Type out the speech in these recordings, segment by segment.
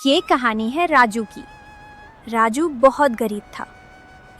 ये कहानी है राजू की। राजू बहुत गरीब था,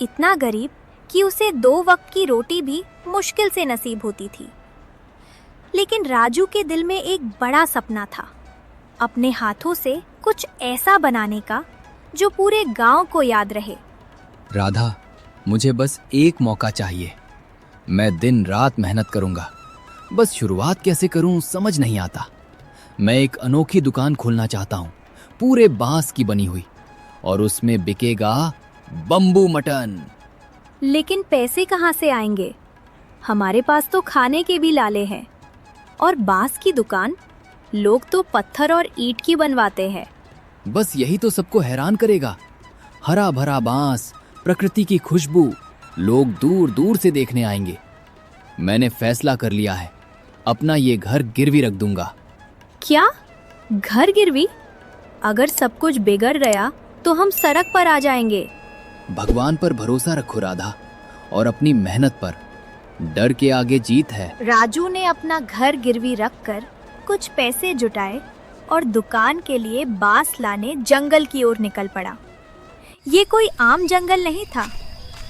इतना गरीब कि उसे 2 वक्त की रोटी भी मुश्किल से नसीब होती थी। लेकिन राजू के दिल में एक बड़ा सपना था, अपने हाथों से कुछ ऐसा बनाने का जो पूरे गांव को याद रहे। राधा, मुझे बस एक मौका चाहिए। मैं दिन रात मेहनत करूंगा, बस शुरुआत कैसे करूं समझ नहीं आता। मैं एक अनोखी दुकान खोलना चाहता हूं, पूरे बांस की बनी हुई, और उसमें बिकेगा बम्बू मटन। लेकिन पैसे कहाँ से आएंगे? हमारे पास तो खाने के भी लाले हैं, और बांस की दुकान लोग तो पत्थर और ईंट की बनवाते हैं। बस यही तो सबको हैरान करेगा। हरा भरा बांस, प्रकृति की खुशबू, लोग दूर दूर से देखने आएंगे। मैंने फैसला कर लिया है, अपना ये घर गिरवी रख दूंगा। क्या? घर गिरवी? अगर सब कुछ बिगड़ गया तो हम सड़क पर आ जाएंगे। भगवान पर भरोसा रखो राधा, और अपनी मेहनत पर। डर के आगे जीत है। राजू ने अपना घर गिरवी रखकर कुछ पैसे जुटाए और दुकान के लिए बांस लाने जंगल की ओर निकल पड़ा। ये कोई आम जंगल नहीं था,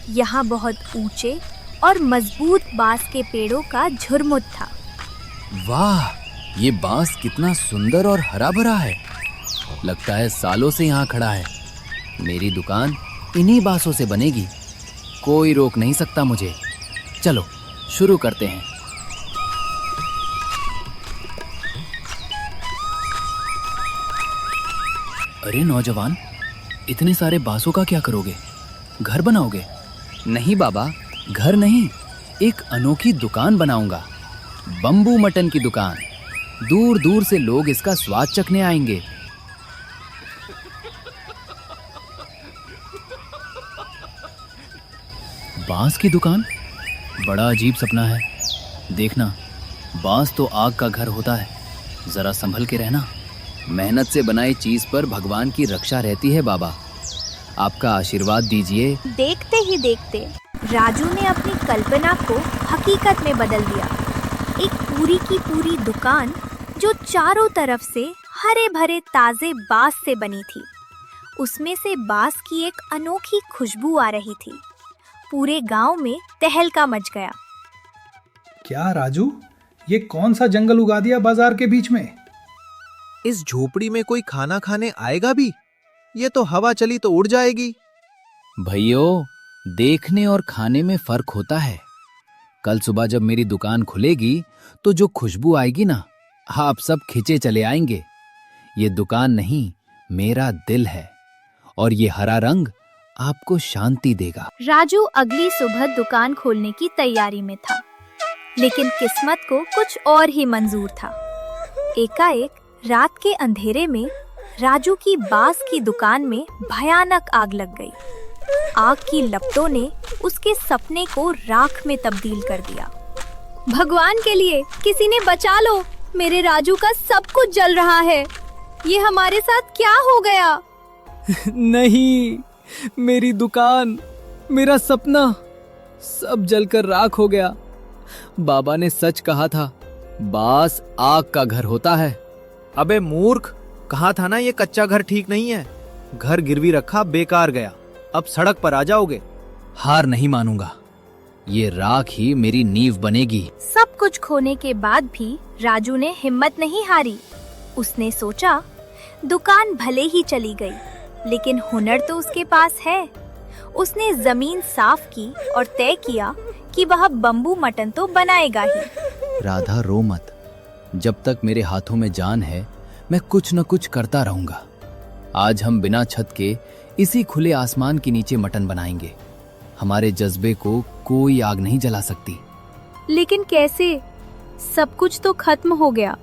यहाँ बहुत ऊंचे और मजबूत बांस के पेड़ों का झुरमुट था। वाह, ये बांस कितना सुंदर और हरा भरा है। लगता है सालों से यहाँ खड़ा है। मेरी दुकान इन्हीं बांसों से बनेगी। कोई रोक नहीं सकता मुझे। चलो शुरू करते हैं। अरे नौजवान, इतने सारे बांसों का क्या करोगे? घर बनाओगे? नहीं बाबा, घर नहीं, एक अनोखी दुकान बनाऊंगा। बम्बू मटन की दुकान। दूर दूर से लोग इसका स्वाद चखने आएंगे। बांस की दुकान? बड़ा अजीब सपना है। देखना, बांस तो आग का घर होता है। जरा संभल के रहना। मेहनत से बनाई चीज पर भगवान की रक्षा रहती है बाबा। आपका आशीर्वाद दीजिए। देखते ही देखते राजू ने अपनी कल्पना को हकीकत में बदल दिया। एक पूरी की पूरी दुकान जो चारों तरफ से हरे भरे ताजे बांस से बनी थी। उसमें से बांस की एक अनोखी खुशबू आ रही थी। पूरे गांव में तहलका मच गया। क्या राजू, ये कौन सा जंगल उगा दिया बाजार के बीच में? इस झोपड़ी में कोई खाना खाने आएगा भी? ये तो हवा चली तो उड़ जाएगी। भैयों, देखने और खाने में फर्क होता है। कल सुबह जब मेरी दुकान खुलेगी तो जो खुशबू आएगी ना, आप सब खिंचे चले आएंगे। ये दुकान नहीं, मेरा दिल है, और ये हरा रंग आपको शांति देगा। राजू अगली सुबह दुकान खोलने की तैयारी में था, लेकिन किस्मत को कुछ और ही मंजूर था। एकाएक रात के अंधेरे में राजू की बांस की दुकान में भयानक आग लग गई। आग की लपटों ने उसके सपने को राख में तब्दील कर दिया। भगवान के लिए किसी ने बचा लो, मेरे राजू का सब कुछ जल रहा है। ये हमारे साथ क्या हो गया? नहीं, मेरी दुकान, मेरा सपना सब जलकर राख हो गया। बाबा ने सच कहा था, बांस आग का घर होता है। अबे मूर्ख, कहा था ना ये कच्चा घर ठीक नहीं है। घर गिरवी रखा, बेकार गया। अब सड़क पर आ जाओगे। हार नहीं मानूंगा। ये राख ही मेरी नींव बनेगी। सब कुछ खोने के बाद भी राजू ने हिम्मत नहीं हारी। उसने सोचा, दुकान भले ही चली गई, लेकिन हुनर तो उसके पास है। उसने जमीन साफ की और तय किया कि वह बम्बू मटन तो बनाएगा ही। राधा, रो मत। जब तक मेरे हाथों में जान है, मैं कुछ न कुछ करता रहूंगा। आज हम बिना छत के इसी खुले आसमान के नीचे मटन बनाएंगे। हमारे जज्बे को कोई आग नहीं जला सकती। लेकिन कैसे? सब कुछ तो खत्म हो गया।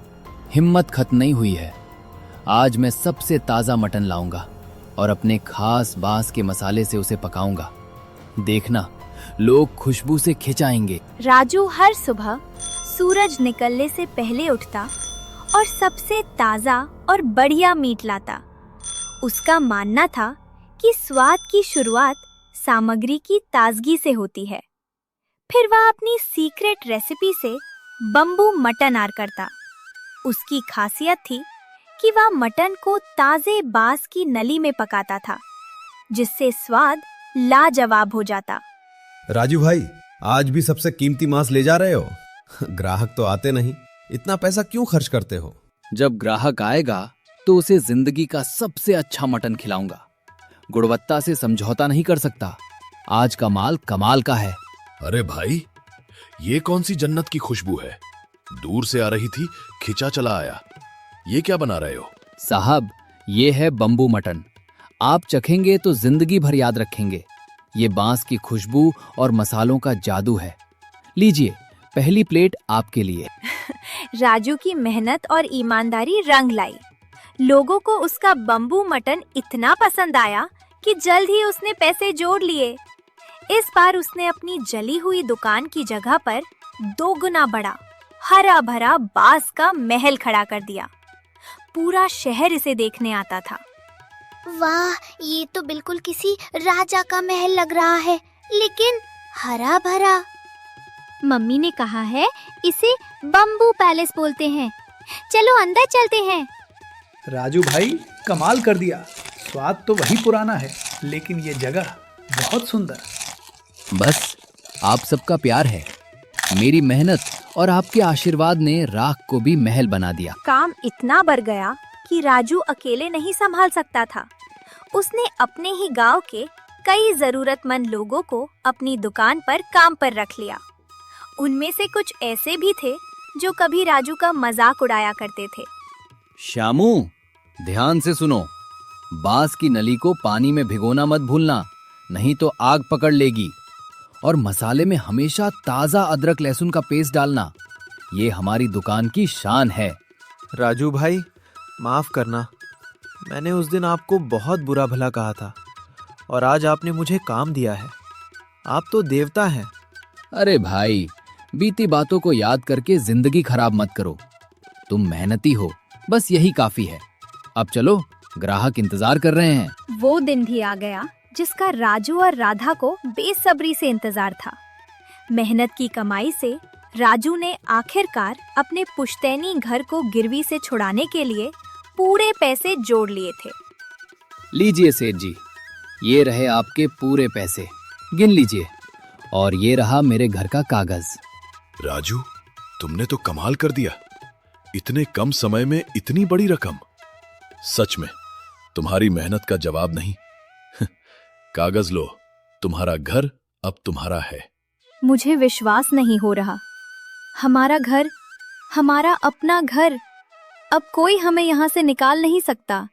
हिम्मत खत्म नहीं हुई है। आज मैं सबसे ताजा मटन लाऊंगा और अपने खास बांस के मसाले से उसे पकाऊंगा। देखना, लोग खुशबू से खिंचाएंगे। राजू हर सुबह सूरज निकलने से पहले उठता और सबसे ताजा और बढ़िया मीट लाता। उसका मानना था कि स्वाद की शुरुआत सामग्री की ताजगी से होती है। फिर वह अपनी सीक्रेट रेसिपी से बम्बू मटन आर करता। उसकी खासियत थी कि वह मटन को ताजे बांस की नली में पकाता था, जिससे स्वाद लाजवाब हो जाता। राजू भाई, आज भी सबसे कीमती मांस ले जा रहे हो? ग्राहक तो आते नहीं, इतना पैसा क्यों खर्च करते हो? जब ग्राहक आएगा तो उसे जिंदगी का सबसे अच्छा मटन खिलाऊंगा। गुणवत्ता से समझौता नहीं कर सकता। आज का माल कमाल का है। अरे भाई, ये कौन सी जन्नत की खुशबू है? दूर से आ रही थी, खिंचा चला आया। ये क्या बना रहे हो? साहब, ये है बम्बू मटन। आप चखेंगे तो जिंदगी भर याद रखेंगे। ये बांस की खुशबू और मसालों का जादू है। लीजिए, पहली प्लेट आपके लिए। राजू की मेहनत और ईमानदारी रंग लाई। लोगों को उसका बम्बू मटन इतना पसंद आया कि जल्द ही उसने पैसे जोड़ लिए। इस बार उसने अपनी जली हुई दुकान की जगह पर 2 गुना बड़ा हरा भरा बांस का महल खड़ा कर दिया। पूरा शहर इसे देखने आता था। वाह, ये तो बिल्कुल किसी राजा का महल लग रहा है, लेकिन हरा भरा। मम्मी ने कहा है इसे बम्बू पैलेस बोलते हैं। चलो अंदर चलते हैं। राजू भाई, कमाल कर दिया। स्वाद तो वही पुराना है, लेकिन ये जगह बहुत सुंदर। बस आप सबका प्यार है। मेरी मेहनत और आपके आशीर्वाद ने राख को भी महल बना दिया। काम इतना बढ़ गया कि राजू अकेले नहीं संभाल सकता था। उसने अपने ही गांव के कई जरूरतमंद लोगों को अपनी दुकान पर काम पर रख लिया। उनमें से कुछ ऐसे भी थे जो कभी राजू का मजाक उड़ाया करते थे। श्यामू, ध्यान से सुनो। बांस की नली को पानी में भिगोना मत भूलना, नहीं तो आग पकड़ लेगी। और मसाले में हमेशा ताजा अदरक लहसुन का पेस्ट डालना। ये हमारी दुकान की शान है। राजू भाई, माफ करना। मैंने उस दिन आपको बहुत बुरा भला कहा था और आज आपने मुझे काम दिया है। आप तो देवता हैं। अरे भाई, बीती बातों को याद करके जिंदगी खराब मत करो। तुम मेहनती हो, बस यही काफी है। अब चलो, ग्राहक इंतजार कर रहे हैं। वो दिन भी आ गया जिसका राजू और राधा को बेसब्री से इंतजार था। मेहनत की कमाई से राजू ने आखिरकार अपने पुश्तैनी घर को गिरवी से छुड़ाने के लिए पूरे पैसे जोड़ लिए थे। लीजिए सेठ जी, ये रहे आपके पूरे पैसे, गिन लीजिए। और ये रहा मेरे घर का कागज। राजू, तुमने तो कमाल कर दिया। इतने कम समय में इतनी बड़ी रकम। सच में तुम्हारी मेहनत का जवाब नहीं। कागज लो, तुम्हारा घर अब तुम्हारा है। मुझे विश्वास नहीं हो रहा। हमारा घर, हमारा अपना घर। अब कोई हमें यहाँ से निकाल नहीं सकता।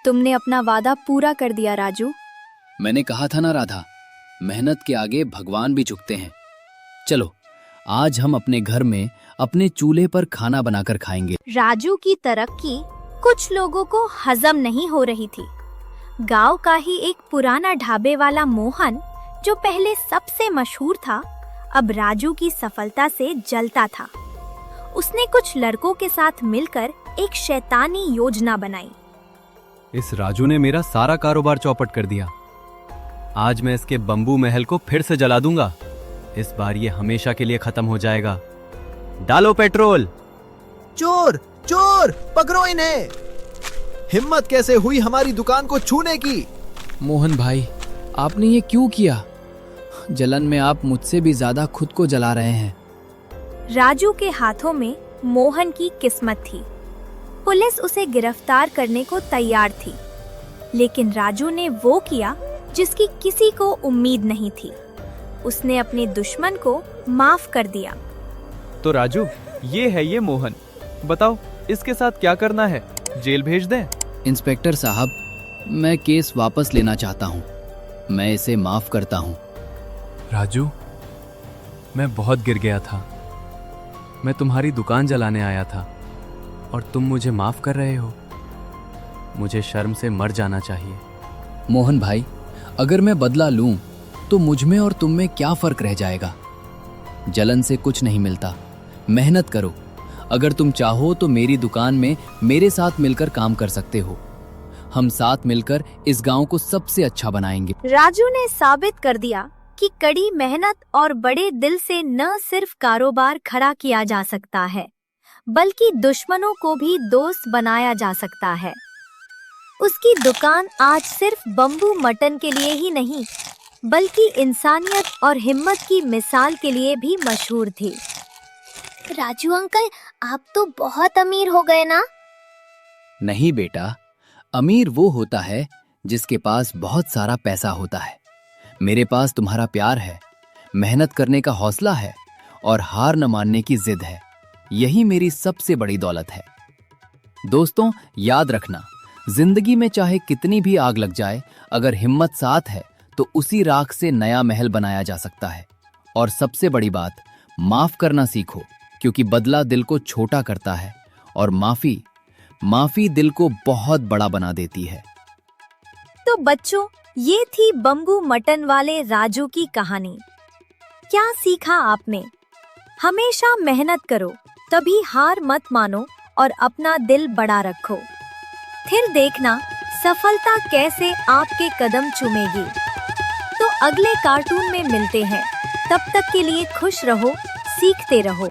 तुमने अपना वादा पूरा कर दिया राजू। मैंने कहा था ना राधा, मेहनत के आगे भगवान भी झुकते हैं। चलो, आज हम अपने घर में अपने चूल्हे पर खाना बनाकर खाएंगे। राजू की तरक्की कुछ लोगों को हजम नहीं हो रही थी। गांव का ही एक पुराना ढाबे वाला मोहन, जो पहले सबसे मशहूर था, अब राजू की सफलता से जलता था। उसने कुछ लड़कों के साथ मिलकर एक शैतानी योजना बनाई। इस राजू ने मेरा सारा कारोबार चौपट कर दिया। आज मैं इसके बम्बू महल को फिर से जला दूंगा। इस बार ये हमेशा के लिए खत्म हो जाएगा। डालो पेट्रोल। चोर, चोर, पकड़ो इन्हें। हिम्मत कैसे हुई हमारी दुकान को छूने की? मोहन भाई, आपने ये क्यों किया? जलन में आप मुझसे भी ज्यादा खुद को जला रहे हैं। राजू के हाथों में मोहन की किस्मत थी। पुलिस उसे गिरफ्तार करने को तैयार थी, लेकिन राजू ने वो किया जिसकी किसी को उम्मीद नहीं थी। उसने अपने दुश्मन को माफ कर दिया। तो राजू, ये है ये मोहन। बताओ, इसके साथ क्या करना है? जेल भेज दें? इंस्पेक्टर साहब, मैं केस वापस लेना चाहता हूँ। मैं इसे माफ करता हूँ। राजू, मैं बहुत गिर गया था। मैं तुम्हारी दुकान जलाने आया था और तुम मुझे माफ कर रहे हो। मुझे शर्म से मर जाना चाहिए। मोहन भाई, अगर मैं बदला लूं तो मुझ में और तुम में क्या फर्क रह जाएगा? जलन से कुछ नहीं मिलता। मेहनत करो। अगर तुम चाहो तो मेरी दुकान में मेरे साथ मिलकर काम कर सकते हो। हम साथ मिलकर इस गांव को सबसे अच्छा बनाएंगे। राजू ने साबित कर दिया कि कड़ी मेहनत और बड़े दिल से न सिर्फ कारोबार खड़ा किया जा सकता है, बल्कि दुश्मनों को भी दोस्त बनाया जा सकता है। उसकी दुकान आज सिर्फ बम्बू मटन के लिए ही नहीं, बल्कि इंसानियत और हिम्मत की मिसाल के लिए भी मशहूर थी। राजू अंकल, आप तो बहुत अमीर हो गए ना? नहीं बेटा, अमीर वो होता है जिसके पास बहुत सारा पैसा होता है। मेरे पास तुम्हारा प्यार है, मेहनत करने का हौसला है और हार न मानने की जिद है। यही मेरी सबसे बड़ी दौलत है। दोस्तों, याद रखना, जिंदगी में चाहे कितनी भी आग लग जाए, अगर हिम्मत साथ है तो उसी राख से नया महल बनाया जा सकता है। और सबसे बड़ी बात, माफ करना सीखो, क्योंकि बदला दिल को छोटा करता है और माफी दिल को बहुत बड़ा बना देती है। तो बच्चों, ये थी बम्बू मटन वाले राजू की कहानी। क्या सीखा आपने? हमेशा मेहनत करो, तभी हार मत मानो और अपना दिल बड़ा रखो। फिर देखना सफलता कैसे आपके कदम चूमेगी। तो अगले कार्टून में मिलते हैं। तब तक के लिए खुश रहो, सीखते रहो।